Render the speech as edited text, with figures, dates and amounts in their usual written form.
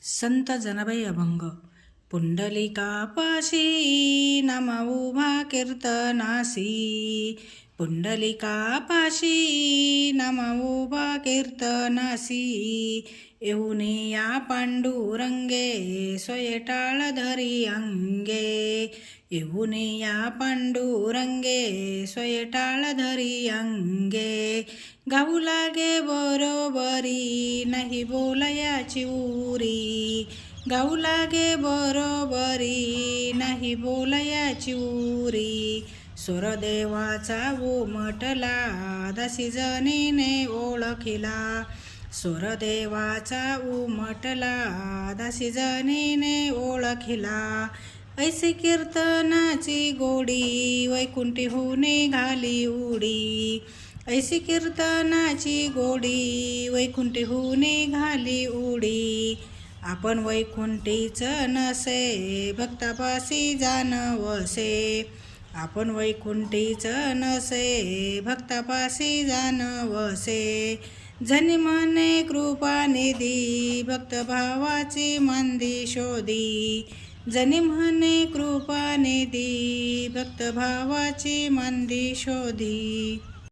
संत जनाबाई अभंग. पुंडलिकापाशी नाम उभा कीर्तनासी, पुंडलिकापाशी नाम उभा कीर्तनासी. येऊन या पांडुरंगे स्वयटाळ धरी अंगे, येऊन या पांडुरंगे स्वयटाळ धरी अंगे. गाऊ लागे बरोबरी नाही बोलयाची उरी, गाऊ लागे बरोबरी नाही बोलयाची उरी. स्वरदेवाचा उमटला दासी जनीने ओळखिला, स्वरदेवाचा उमटला दासी जनीने ओळखिला. ऐसी कीर्तनाची गोडी वैकुंठी निघाली उडी, ऐसी कीर्तनाची गोडी वैकुंठी निघाली उडी. आपण वैकुंठीच नसे भक्तापासी जानवसे, आपण वैकुंठीच नसे भक्तापासी जानवसे. जनी म्हणे कृपानिधी भक्तभावाची मंदी शोधी, जनी म्हणे कृपानिधी भक्तभावाची मंदी शोधी.